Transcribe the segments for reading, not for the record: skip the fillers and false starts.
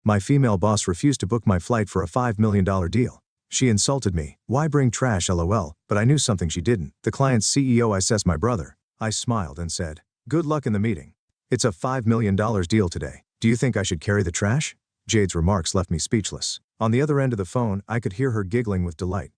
My female boss refused to book my flight for a $5 million deal. She insulted me. Why bring trash lol, but I knew something she didn't. The client's CEO assessed my brother. I smiled and said, good luck in the meeting. It's a $5 million deal today. Do you think I should carry the trash? Jade's remarks left me speechless. On the other end of the phone, I could hear her giggling with delight.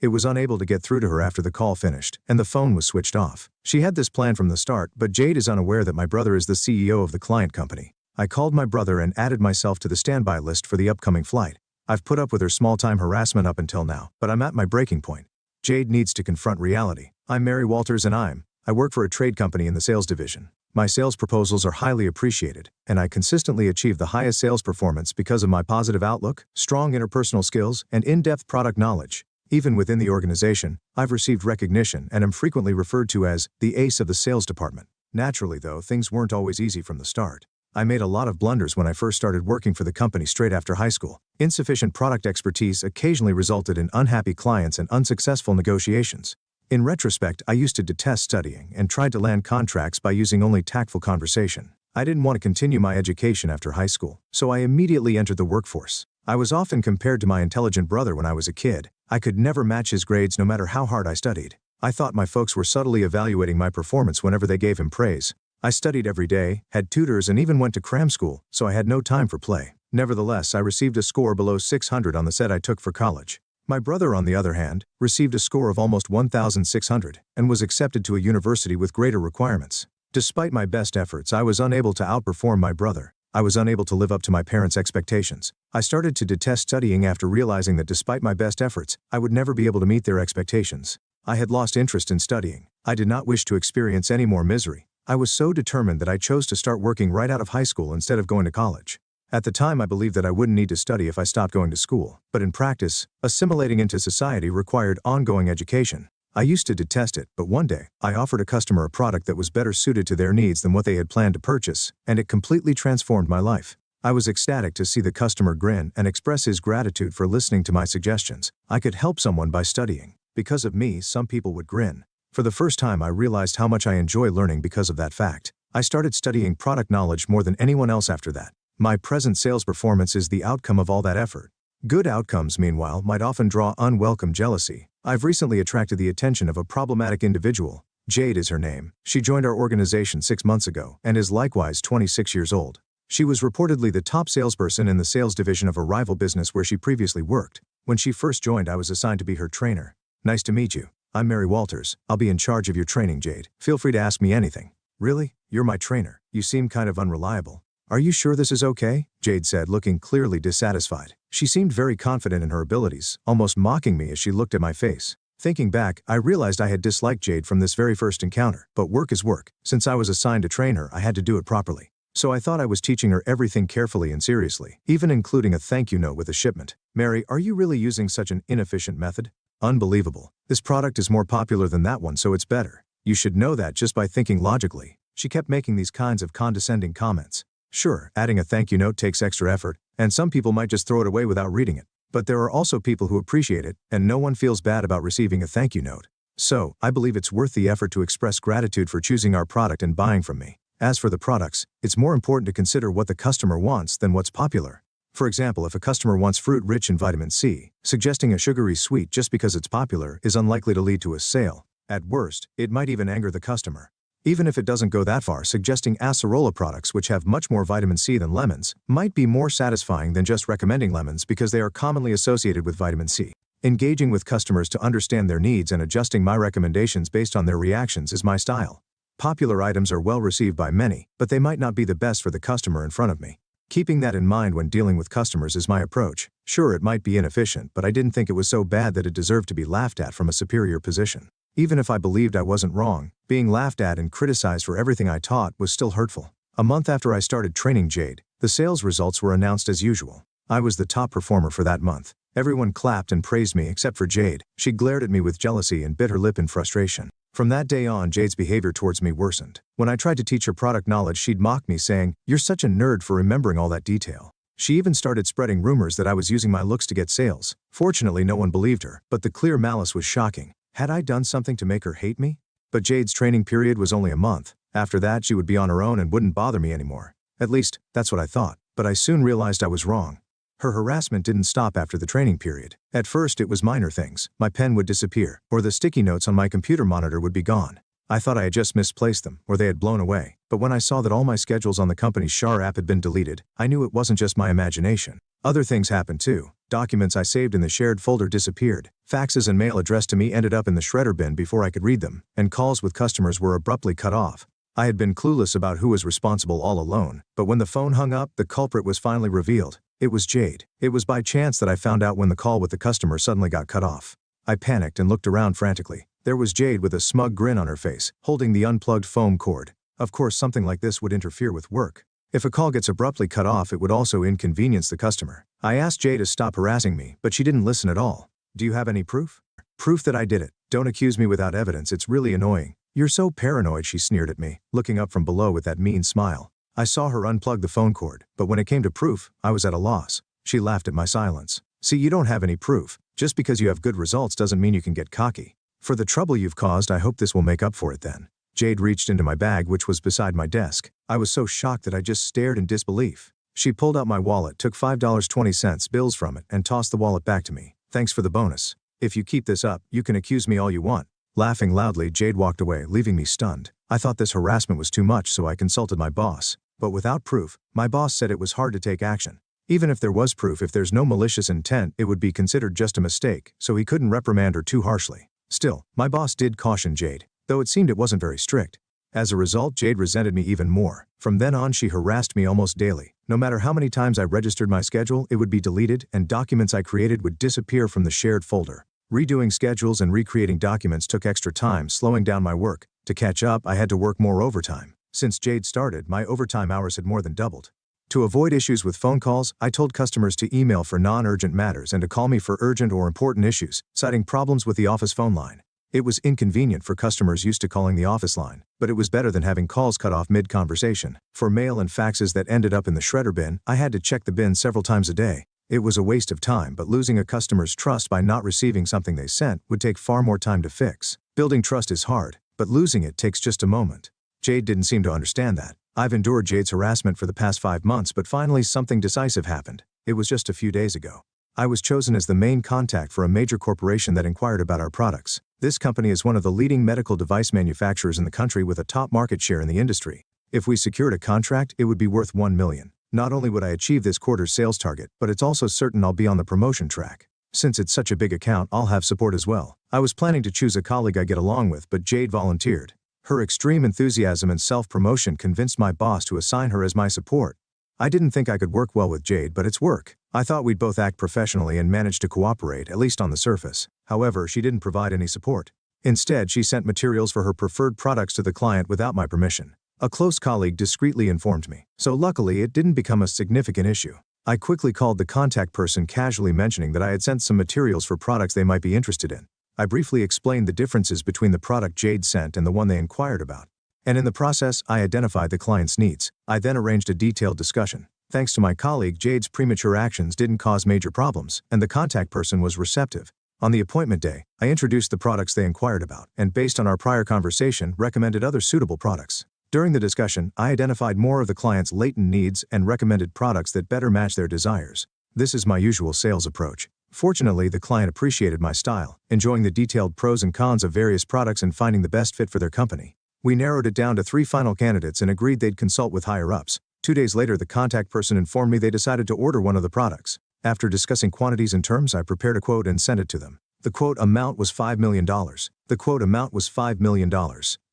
It was unable to get through to her after the call finished, and the phone was switched off. She had this plan from the start, but Jade is unaware that my brother is the CEO of the client company. I called my brother and added myself to the standby list for the upcoming flight. I've put up with her small-time harassment up until now, but I'm at my breaking point. Jade needs to confront reality. I'm Mary Walters and I work for a trade company in the sales division. My sales proposals are highly appreciated, and I consistently achieve the highest sales performance because of my positive outlook, strong interpersonal skills, and in-depth product knowledge. Even within the organization, I've received recognition and am frequently referred to as the ace of the sales department. Naturally though, things weren't always easy from the start. I made a lot of blunders when I first started working for the company straight after high school. Insufficient product expertise occasionally resulted in unhappy clients and unsuccessful negotiations. In retrospect, I used to detest studying and tried to land contracts by using only tactful conversation. I didn't want to continue my education after high school, so I immediately entered the workforce. I was often compared to my intelligent brother when I was a kid. I could never match his grades no matter how hard I studied. I thought my folks were subtly evaluating my performance whenever they gave him praise. I studied every day, had tutors, and even went to cram school, so I had no time for play. Nevertheless, I received a score below 600 on the set I took for college. My brother, on the other hand, received a score of almost 1,600 and was accepted to a university with greater requirements. Despite my best efforts, I was unable to outperform my brother. I was unable to live up to my parents' expectations. I started to detest studying after realizing that despite my best efforts, I would never be able to meet their expectations. I had lost interest in studying. I did not wish to experience any more misery. I was so determined that I chose to start working right out of high school instead of going to college. At the time, I believed that I wouldn't need to study if I stopped going to school, but in practice, assimilating into society required ongoing education. I used to detest it, but one day, I offered a customer a product that was better suited to their needs than what they had planned to purchase, and it completely transformed my life. I was ecstatic to see the customer grin and express his gratitude for listening to my suggestions. I could help someone by studying. Because of me, some people would grin. For the first time, I realized how much I enjoy learning because of that fact. I started studying product knowledge more than anyone else after that. My present sales performance is the outcome of all that effort. Good outcomes, meanwhile, might often draw unwelcome jealousy. I've recently attracted the attention of a problematic individual. Jade is her name. She joined our organization 6 months ago and is likewise 26 years old. She was reportedly the top salesperson in the sales division of a rival business where she previously worked. When she first joined, I was assigned to be her trainer. Nice to meet you. I'm Mary Walters. I'll be in charge of your training, Jade. Feel free to ask me anything. Really? You're my trainer. You seem kind of unreliable. Are you sure this is okay? Jade said, looking clearly dissatisfied. She seemed very confident in her abilities, almost mocking me as she looked at my face. Thinking back, I realized I had disliked Jade from this very first encounter. But work is work. Since I was assigned to train her, I had to do it properly. So I thought I was teaching her everything carefully and seriously, even including a thank you note with a shipment. Mary, are you really using such an inefficient method? Unbelievable. This product is more popular than that one, so it's better. You should know that just by thinking logically. She kept making these kinds of condescending comments. Sure, adding a thank you note takes extra effort, and some people might just throw it away without reading it. But there are also people who appreciate it, and no one feels bad about receiving a thank you note. So, I believe it's worth the effort to express gratitude for choosing our product and buying from me. As for the products, it's more important to consider what the customer wants than what's popular. For example, if a customer wants fruit rich in vitamin C, suggesting a sugary sweet just because it's popular is unlikely to lead to a sale. At worst, it might even anger the customer. Even if it doesn't go that far, suggesting acerola products which have much more vitamin C than lemons might be more satisfying than just recommending lemons because they are commonly associated with vitamin C. Engaging with customers to understand their needs and adjusting my recommendations based on their reactions is my style. Popular items are well received by many, but they might not be the best for the customer in front of me. Keeping that in mind when dealing with customers is my approach. Sure, it might be inefficient, but I didn't think it was so bad that it deserved to be laughed at from a superior position. Even if I believed I wasn't wrong, being laughed at and criticized for everything I taught was still hurtful. A month after I started training Jade, the sales results were announced as usual. I was the top performer for that month. Everyone clapped and praised me except for Jade. She glared at me with jealousy and bit her lip in frustration. From that day on, Jade's behavior towards me worsened. When I tried to teach her product knowledge, she'd mock me saying, "You're such a nerd for remembering all that detail." She even started spreading rumors that I was using my looks to get sales. Fortunately, no one believed her, but the clear malice was shocking. Had I done something to make her hate me? But Jade's training period was only a month. After that, she would be on her own and wouldn't bother me anymore. At least, that's what I thought. But I soon realized I was wrong. Her harassment didn't stop after the training period. At first it was minor things. My pen would disappear, or the sticky notes on my computer monitor would be gone. I thought I had just misplaced them, or they had blown away. But when I saw that all my schedules on the company's Shar app had been deleted, I knew it wasn't just my imagination. Other things happened too. Documents I saved in the shared folder disappeared. Faxes and mail addressed to me ended up in the shredder bin before I could read them, and calls with customers were abruptly cut off. I had been clueless about who was responsible all alone, but when the phone hung up, the culprit was finally revealed. It was Jade. It was by chance that I found out when the call with the customer suddenly got cut off. I panicked and looked around frantically. There was Jade with a smug grin on her face, holding the unplugged foam cord. Of course, something like this would interfere with work. If a call gets abruptly cut off, it would also inconvenience the customer. I asked Jade to stop harassing me, but she didn't listen at all. Do you have any proof? Proof that I did it. Don't accuse me without evidence, it's really annoying. You're so paranoid, she sneered at me, looking up from below with that mean smile. I saw her unplug the phone cord, but when it came to proof, I was at a loss. She laughed at my silence. See, you don't have any proof. Just because you have good results doesn't mean you can get cocky. For the trouble you've caused, I hope this will make up for it then. Jade reached into my bag, which was beside my desk. I was so shocked that I just stared in disbelief. She pulled out my wallet, took $5.20 bills from it, and tossed the wallet back to me. Thanks for the bonus. If you keep this up, you can accuse me all you want. Laughing loudly, Jade walked away, leaving me stunned. I thought this harassment was too much, so I consulted my boss. But without proof, my boss said it was hard to take action. Even if there was proof, if there's no malicious intent, it would be considered just a mistake, so he couldn't reprimand her too harshly. Still, my boss did caution Jade, though it seemed it wasn't very strict. As a result, Jade resented me even more. From then on, she harassed me almost daily. No matter how many times I registered my schedule, it would be deleted, and documents I created would disappear from the shared folder. Redoing schedules and recreating documents took extra time, slowing down my work. To catch up, I had to work more overtime. Since Jade started, my overtime hours had more than doubled. To avoid issues with phone calls, I told customers to email for non-urgent matters and to call me for urgent or important issues, citing problems with the office phone line. It was inconvenient for customers used to calling the office line, but it was better than having calls cut off mid-conversation. For mail and faxes that ended up in the shredder bin, I had to check the bin several times a day. It was a waste of time, but losing a customer's trust by not receiving something they sent would take far more time to fix. Building trust is hard, but losing it takes just a moment. Jade didn't seem to understand that. I've endured Jade's harassment for the past 5 months, but finally something decisive happened. It was just a few days ago. I was chosen as the main contact for a major corporation that inquired about our products. This company is one of the leading medical device manufacturers in the country with a top market share in the industry. If we secured a contract, it would be worth $1 million. Not only would I achieve this quarter's sales target, but it's also certain I'll be on the promotion track. Since it's such a big account, I'll have support as well. I was planning to choose a colleague I get along with, but Jade volunteered. Her extreme enthusiasm and self-promotion convinced my boss to assign her as my support. I didn't think I could work well with Jade, but it's work. I thought we'd both act professionally and manage to cooperate, at least on the surface. However, she didn't provide any support. Instead, she sent materials for her preferred products to the client without my permission. A close colleague discreetly informed me, so luckily it didn't become a significant issue. I quickly called the contact person, casually mentioning that I had sent some materials for products they might be interested in. I briefly explained the differences between the product Jade sent and the one they inquired about. And in the process, I identified the client's needs. I then arranged a detailed discussion. Thanks to my colleague, Jade's premature actions didn't cause major problems, and the contact person was receptive. On the appointment day, I introduced the products they inquired about, and based on our prior conversation, recommended other suitable products. During the discussion, I identified more of the client's latent needs and recommended products that better match their desires. This is my usual sales approach. Fortunately, the client appreciated my style, enjoying the detailed pros and cons of various products and finding the best fit for their company. We narrowed it down to 3 final candidates and agreed they'd consult with higher-ups. 2 days later, the contact person informed me they decided to order one of the products. After discussing quantities and terms, I prepared a quote and sent it to them. The quote amount was $5 million.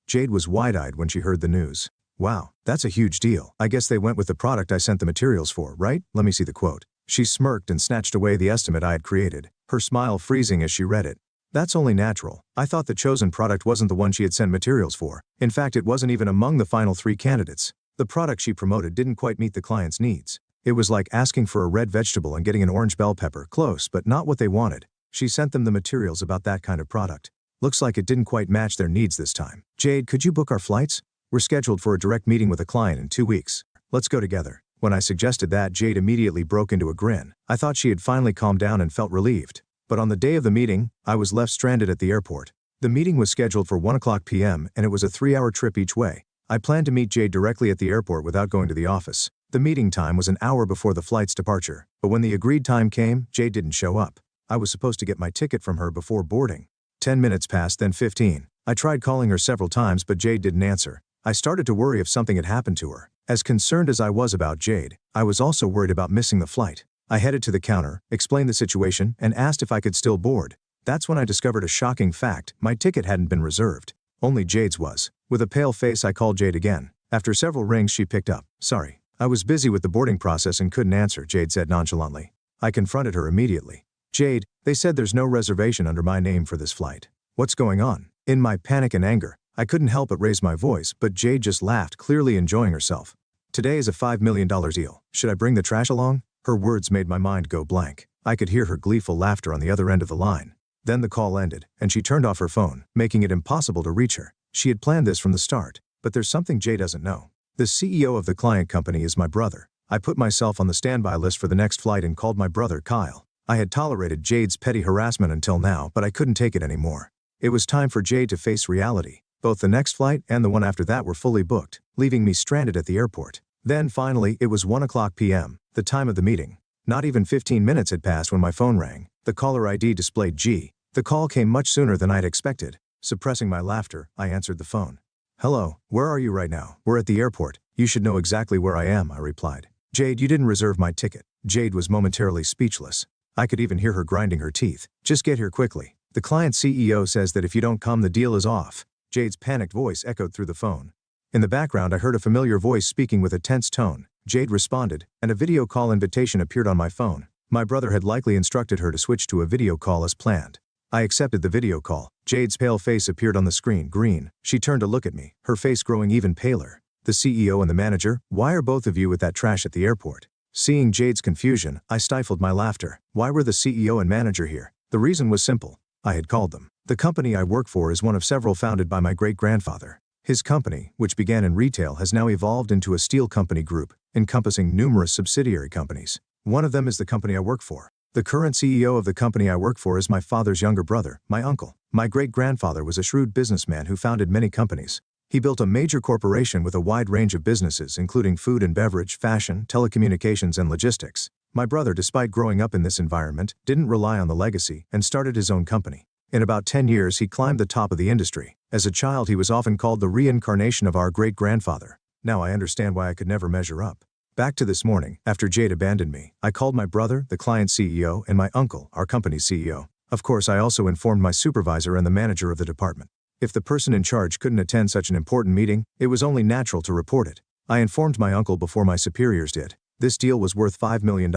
Jade was wide-eyed when she heard the news. Wow, that's a huge deal. I guess they went with the product I sent the materials for, right? Let me see the quote. She smirked and snatched away the estimate I had created, her smile freezing as she read it. That's only natural. I thought the chosen product wasn't the one she had sent materials for. In fact, it wasn't even among the final 3 candidates. The product she promoted didn't quite meet the client's needs. It was like asking for a red vegetable and getting an orange bell pepper. Close, but not what they wanted. She sent them the materials about that kind of product. Looks like it didn't quite match their needs this time. Jade, could you book our flights? We're scheduled for a direct meeting with a client in 2 weeks. Let's go together. When I suggested that, Jade immediately broke into a grin. I thought she had finally calmed down and felt relieved. But on the day of the meeting, I was left stranded at the airport. The meeting was scheduled for 1:00 p.m. and it was a 3-hour trip each way. I planned to meet Jade directly at the airport without going to the office. The meeting time was an hour before the flight's departure, but when the agreed time came, Jade didn't show up. I was supposed to get my ticket from her before boarding. 10 minutes passed, then 15. I tried calling her several times, but Jade didn't answer. I started to worry if something had happened to her. As concerned as I was about Jade, I was also worried about missing the flight. I headed to the counter, explained the situation, and asked if I could still board. That's when I discovered a shocking fact: my ticket hadn't been reserved. Only Jade's was. With a pale face, I called Jade again. After several rings, she picked up. "Sorry, I was busy with the boarding process and couldn't answer," Jade said nonchalantly. I confronted her immediately. "Jade, they said there's no reservation under my name for this flight. What's going on?" In my panic and anger, I couldn't help but raise my voice, but Jade just laughed, clearly enjoying herself. "Today is a $5 million deal. Should I bring the trash along?" Her words made my mind go blank. I could hear her gleeful laughter on the other end of the line. Then the call ended, and she turned off her phone, making it impossible to reach her. She had planned this from the start, but there's something Jade doesn't know. The CEO of the client company is my brother. I put myself on the standby list for the next flight and called my brother Kyle. I had tolerated Jade's petty harassment until now, but I couldn't take it anymore. It was time for Jade to face reality. Both the next flight and the one after that were fully booked, leaving me stranded at the airport. Then finally, it was 1:00 p.m., the time of the meeting. Not even 15 minutes had passed when my phone rang. The caller ID displayed G. The call came much sooner than I'd expected. Suppressing my laughter, I answered the phone. "Hello, where are you right now?" "We're at the airport. You should know exactly where I am," I replied. "Jade, you didn't reserve my ticket." Jade was momentarily speechless. I could even hear her grinding her teeth. "Just get here quickly. The client CEO says that if you don't come, the deal is off." Jade's panicked voice echoed through the phone. In the background, I heard a familiar voice speaking with a tense tone. Jade responded, and a video call invitation appeared on my phone. My brother had likely instructed her to switch to a video call as planned. I accepted the video call. Jade's pale face appeared on the screen, green. She turned to look at me, her face growing even paler. "The CEO and the manager? Why are both of you with that trash at the airport?" Seeing Jade's confusion, I stifled my laughter. Why were the CEO and manager here? The reason was simple. I had called them. The company I work for is one of several founded by my great-grandfather. His company, which began in retail, has now evolved into a steel company group, encompassing numerous subsidiary companies. One of them is the company I work for. The current CEO of the company I work for is my father's younger brother, my uncle. My great-grandfather was a shrewd businessman who founded many companies. He built a major corporation with a wide range of businesses, including food and beverage, fashion, telecommunications, and logistics. My brother, despite growing up in this environment, didn't rely on the legacy and started his own company. In about 10 years, he climbed the top of the industry. As a child, he was often called the reincarnation of our great-grandfather. Now I understand why I could never measure up. Back to this morning, after Jade abandoned me, I called my brother, the client CEO, and my uncle, our company's CEO. Of course, I also informed my supervisor and the manager of the department. If the person in charge couldn't attend such an important meeting, it was only natural to report it. I informed my uncle before my superiors did. This deal was worth $5 million,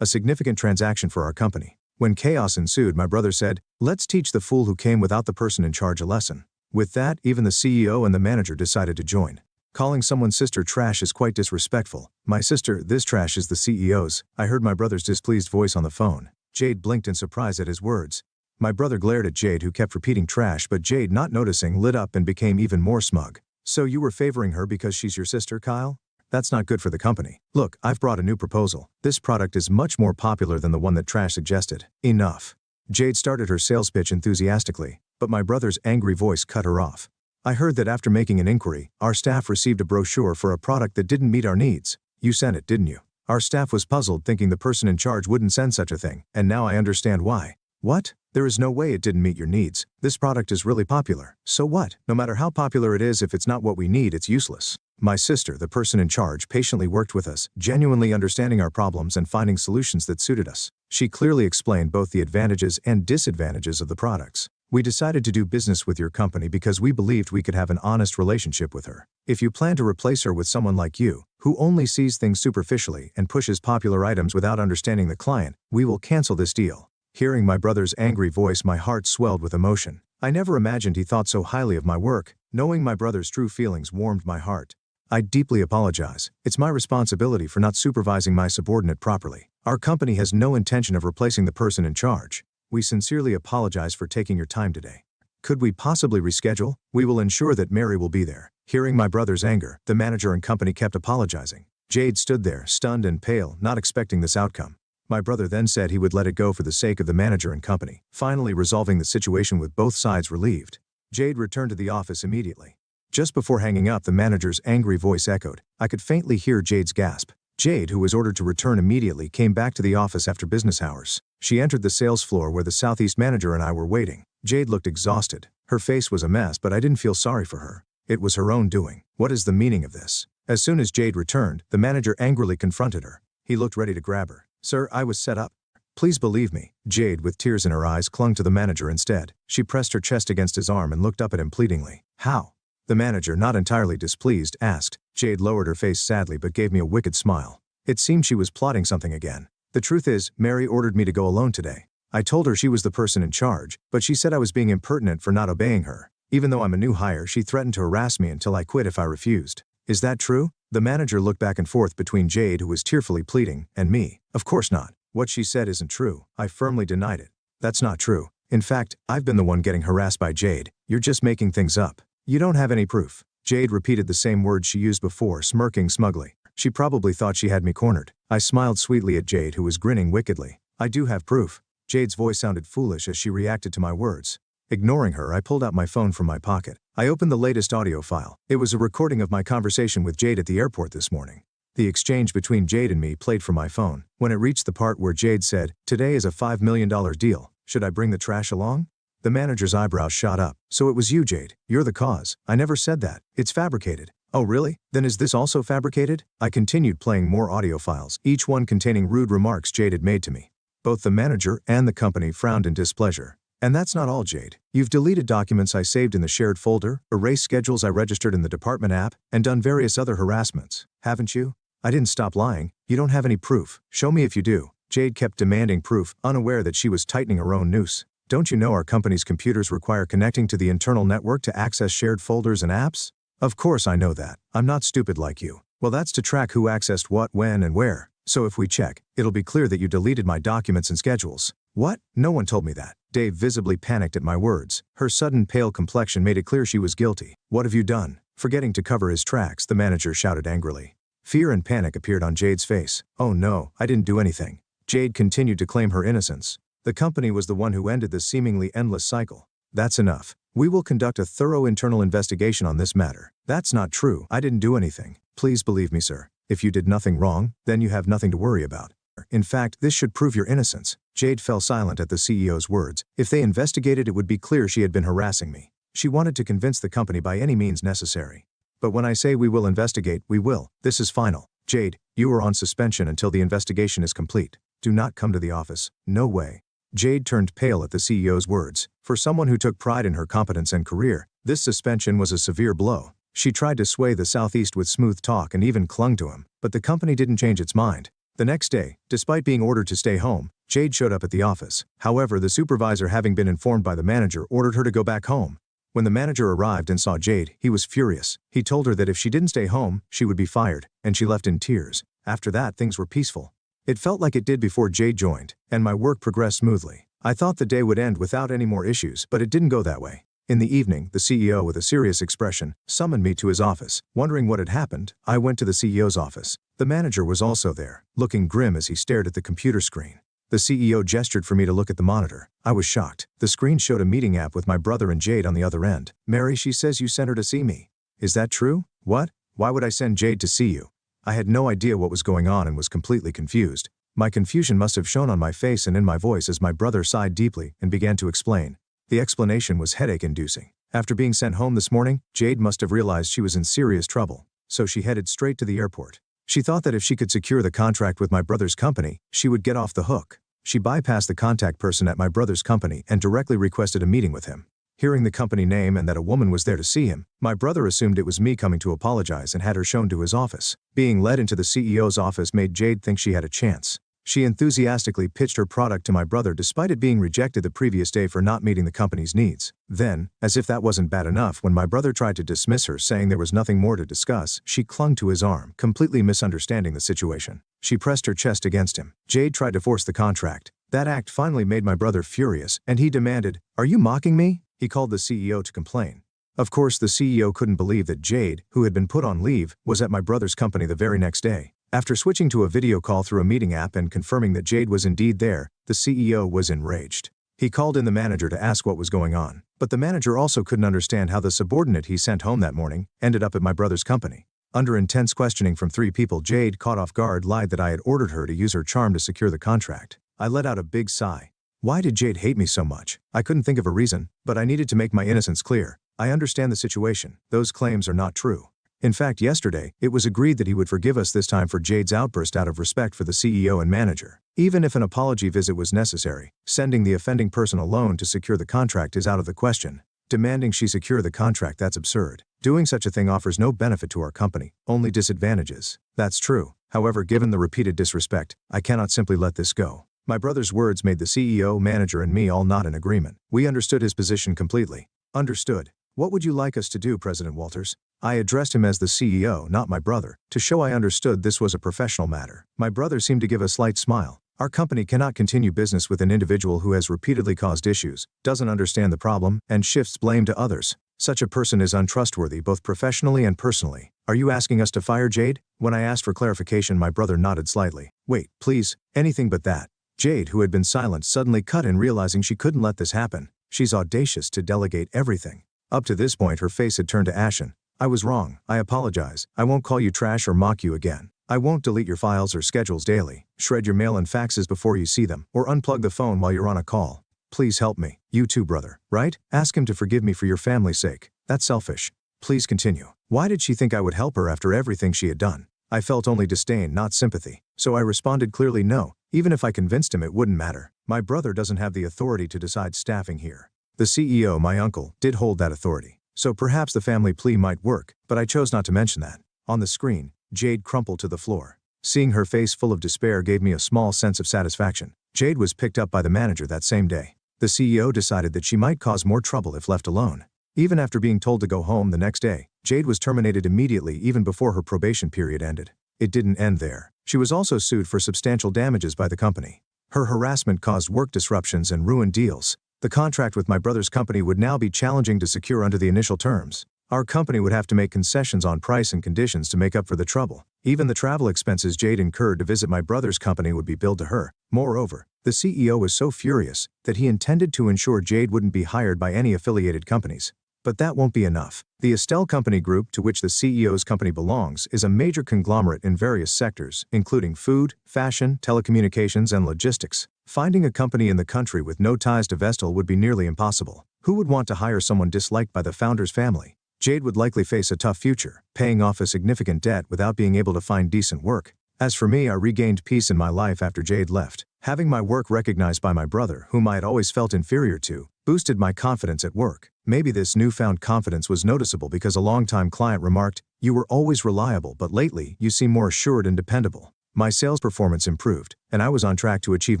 a significant transaction for our company. When chaos ensued, my brother said, "Let's teach the fool who came without the person in charge a lesson." With that, even the CEO and the manager decided to join. Calling someone's sister trash is quite disrespectful. "My sister, this trash is the CEO's." I heard my brother's displeased voice on the phone. Jade blinked in surprise at his words. My brother glared at Jade, who kept repeating trash, but Jade, not noticing, lit up and became even more smug. "So you were favoring her because she's your sister, Kyle? That's not good for the company. Look, I've brought a new proposal. This product is much more popular than the one that trash suggested." "Enough." Jade started her sales pitch enthusiastically, but my brother's angry voice cut her off. "I heard that after making an inquiry, our staff received a brochure for a product that didn't meet our needs. You sent it, didn't you?" Our staff was puzzled, thinking the person in charge wouldn't send such a thing, and now I understand why. "What? There is no way it didn't meet your needs. This product is really popular. So what? No matter how popular it is, if it's not what we need, it's useless." My sister, the person in charge, patiently worked with us, genuinely understanding our problems and finding solutions that suited us. She clearly explained both the advantages and disadvantages of the products. "We decided to do business with your company because we believed we could have an honest relationship with her. If you plan to replace her with someone like you, who only sees things superficially and pushes popular items without understanding the client, we will cancel this deal." Hearing my brother's angry voice, my heart swelled with emotion. I never imagined he thought so highly of my work. Knowing my brother's true feelings warmed my heart. "I deeply apologize. It's my responsibility for not supervising my subordinate properly. Our company has no intention of replacing the person in charge. We sincerely apologize for taking your time today. Could we possibly reschedule? We will ensure that Mary will be there." Hearing my brother's anger, the manager and company kept apologizing. Jade stood there, stunned and pale, not expecting this outcome. My brother then said he would let it go for the sake of the manager and company, finally resolving the situation with both sides relieved. Jade returned to the office immediately. Just before hanging up, the manager's angry voice echoed. I could faintly hear Jade's gasp. Jade, who was ordered to return immediately, came back to the office after business hours. She entered the sales floor where the Southeast manager and I were waiting. Jade looked exhausted. Her face was a mess, but I didn't feel sorry for her. It was her own doing. What is the meaning of this? As soon as Jade returned, the manager angrily confronted her. He looked ready to grab her. Sir, I was set up. Please believe me. Jade, with tears in her eyes, clung to the manager instead. She pressed her chest against his arm and looked up at him pleadingly. How? The manager, not entirely displeased, asked. Jade lowered her face sadly but gave me a wicked smile. It seemed she was plotting something again. The truth is, Mary ordered me to go alone today. I told her she was the person in charge, but she said I was being impertinent for not obeying her. Even though I'm a new hire, she threatened to harass me until I quit if I refused. Is that true? The manager looked back and forth between Jade, who was tearfully pleading, and me. Of course not. What she said isn't true. I firmly denied it. That's not true. In fact, I've been the one getting harassed by Jade. You're just making things up. You don't have any proof. Jade repeated the same words she used before, smirking smugly. She probably thought she had me cornered. I smiled sweetly at Jade, who was grinning wickedly. I do have proof. Jade's voice sounded foolish as she reacted to my words. Ignoring her, I pulled out my phone from my pocket. I opened the latest audio file. It was a recording of my conversation with Jade at the airport this morning. The exchange between Jade and me played from my phone. When it reached the part where Jade said, "Today is a $5 million deal. Should I bring the trash along?" The manager's eyebrows shot up. So it was you, Jade. You're the cause. I never said that. It's fabricated. Oh really? Then is this also fabricated? I continued playing more audio files, each one containing rude remarks Jade had made to me. Both the manager and the company frowned in displeasure. And that's not all, Jade. You've deleted documents I saved in the shared folder, erased schedules I registered in the department app, and done various other harassments, haven't you? I didn't stop lying. You don't have any proof. Show me if you do. Jade kept demanding proof, unaware that she was tightening her own noose. Don't you know our company's computers require connecting to the internal network to access shared folders and apps? Of course I know that. I'm not stupid like you. Well, that's to track who accessed what, when, and where. So if we check, it'll be clear that you deleted my documents and schedules. What? No one told me that. Dave visibly panicked at my words. Her sudden pale complexion made it clear she was guilty. What have you done? Forgetting to cover his tracks, the manager shouted angrily. Fear and panic appeared on Jade's face. Oh no, I didn't do anything. Jade continued to claim her innocence. The company was the one who ended this seemingly endless cycle. That's enough. We will conduct a thorough internal investigation on this matter. That's not true. I didn't do anything. Please believe me, sir. If you did nothing wrong, then you have nothing to worry about. In fact, this should prove your innocence. Jade fell silent at the CEO's words. If they investigated, it would be clear she had been harassing me. She wanted to convince the company by any means necessary. But when I say we will investigate, we will. This is final. Jade, you are on suspension until the investigation is complete. Do not come to the office. No way. Jade turned pale at the CEO's words. For someone who took pride in her competence and career, this suspension was a severe blow. She tried to sway the Southeast with smooth talk and even clung to him, but the company didn't change its mind. The next day, despite being ordered to stay home, Jade showed up at the office. However, the supervisor, having been informed by the manager, ordered her to go back home. When the manager arrived and saw Jade, he was furious. He told her that if she didn't stay home, she would be fired, and she left in tears. After that, things were peaceful. It felt like it did before Jade joined, and my work progressed smoothly. I thought the day would end without any more issues, but it didn't go that way. In the evening, the CEO, with a serious expression, summoned me to his office. Wondering what had happened, I went to the CEO's office. The manager was also there, looking grim as he stared at the computer screen. The CEO gestured for me to look at the monitor. I was shocked. The screen showed a meeting app with my brother and Jade on the other end. Mary, she says you sent her to see me. Is that true? What? Why would I send Jade to see you? I had no idea what was going on and was completely confused. My confusion must have shown on my face and in my voice as my brother sighed deeply and began to explain. The explanation was headache-inducing. After being sent home this morning, Jade must have realized she was in serious trouble, so she headed straight to the airport. She thought that if she could secure the contract with my brother's company, she would get off the hook. She bypassed the contact person at my brother's company and directly requested a meeting with him. Hearing the company name and that a woman was there to see him, my brother assumed it was me coming to apologize and had her shown to his office. Being led into the CEO's office made Jade think she had a chance. She enthusiastically pitched her product to my brother despite it being rejected the previous day for not meeting the company's needs. Then, as if that wasn't bad enough, when my brother tried to dismiss her saying there was nothing more to discuss, she clung to his arm, completely misunderstanding the situation. She pressed her chest against him. Jade tried to force the contract. That act finally made my brother furious, and he demanded, "Are you mocking me?" He called the CEO to complain. Of course, the CEO couldn't believe that Jade, who had been put on leave, was at my brother's company the very next day. After switching to a video call through a meeting app and confirming that Jade was indeed there, the CEO was enraged. He called in the manager to ask what was going on, but the manager also couldn't understand how the subordinate he sent home that morning ended up at my brother's company. Under intense questioning from 3 people, Jade, caught off guard, lied that I had ordered her to use her charm to secure the contract. I let out a big sigh. Why did Jade hate me so much? I couldn't think of a reason, but I needed to make my innocence clear. I understand the situation. Those claims are not true. In fact, yesterday, it was agreed that he would forgive us this time for Jade's outburst out of respect for the CEO and manager. Even if an apology visit was necessary, sending the offending person alone to secure the contract is out of the question. Demanding she secure the contract, that's absurd. Doing such a thing offers no benefit to our company, only disadvantages. That's true. However, given the repeated disrespect, I cannot simply let this go. My brother's words made the CEO, manager, and me all nod in agreement. We understood his position completely. Understood. What would you like us to do, President Walters? I addressed him as the CEO, not my brother, to show I understood this was a professional matter. My brother seemed to give a slight smile. Our company cannot continue business with an individual who has repeatedly caused issues, doesn't understand the problem, and shifts blame to others. Such a person is untrustworthy both professionally and personally. Are you asking us to fire Jade? When I asked for clarification, my brother nodded slightly. Wait, please, anything but that. Jade, who had been silent, suddenly cut in, realizing she couldn't let this happen. She's audacious to delegate everything. Up to this point, her face had turned to ashen. I was wrong. I apologize. I won't call you trash or mock you again. I won't delete your files or schedules daily, shred your mail and faxes before you see them, or unplug the phone while you're on a call. Please help me. You too, brother, right? Ask him to forgive me for your family's sake. That's selfish. Please continue. Why did she think I would help her after everything she had done? I felt only disdain, not sympathy. So I responded clearly, no. Even if I convinced him, it wouldn't matter. My brother doesn't have the authority to decide staffing here. The CEO, my uncle, did hold that authority. So perhaps the family plea might work, but I chose not to mention that. On the screen, Jade crumpled to the floor. Seeing her face full of despair gave me a small sense of satisfaction. Jade was picked up by the manager that same day. The CEO decided that she might cause more trouble if left alone. Even after being told to go home the next day, Jade was terminated immediately, even before her probation period ended. It didn't end there. She was also sued for substantial damages by the company. Her harassment caused work disruptions and ruined deals. The contract with my brother's company would now be challenging to secure under the initial terms. Our company would have to make concessions on price and conditions to make up for the trouble. Even the travel expenses Jade incurred to visit my brother's company would be billed to her. Moreover, the CEO was so furious that he intended to ensure Jade wouldn't be hired by any affiliated companies. But that won't be enough. The Estelle Company Group, to which the CEO's company belongs, is a major conglomerate in various sectors, including food, fashion, telecommunications, and logistics. Finding a company in the country with no ties to Vestal would be nearly impossible. Who would want to hire someone disliked by the founder's family? Jade would likely face a tough future, paying off a significant debt without being able to find decent work. As for me, I regained peace in my life after Jade left. Having my work recognized by my brother, whom I had always felt inferior to, boosted my confidence at work. Maybe this newfound confidence was noticeable because a longtime client remarked, "You were always reliable, but lately, you seem more assured and dependable." My sales performance improved, and I was on track to achieve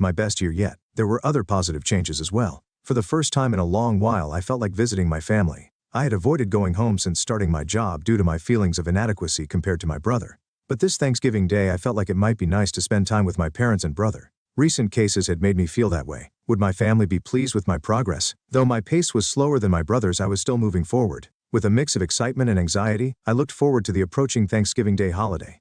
my best year yet. There were other positive changes as well. For the first time in a long while, I felt like visiting my family. I had avoided going home since starting my job due to my feelings of inadequacy compared to my brother. But this Thanksgiving Day, I felt like it might be nice to spend time with my parents and brother. Recent cases had made me feel that way. Would my family be pleased with my progress? Though my pace was slower than my brother's, I was still moving forward. With a mix of excitement and anxiety, I looked forward to the approaching Thanksgiving Day holiday.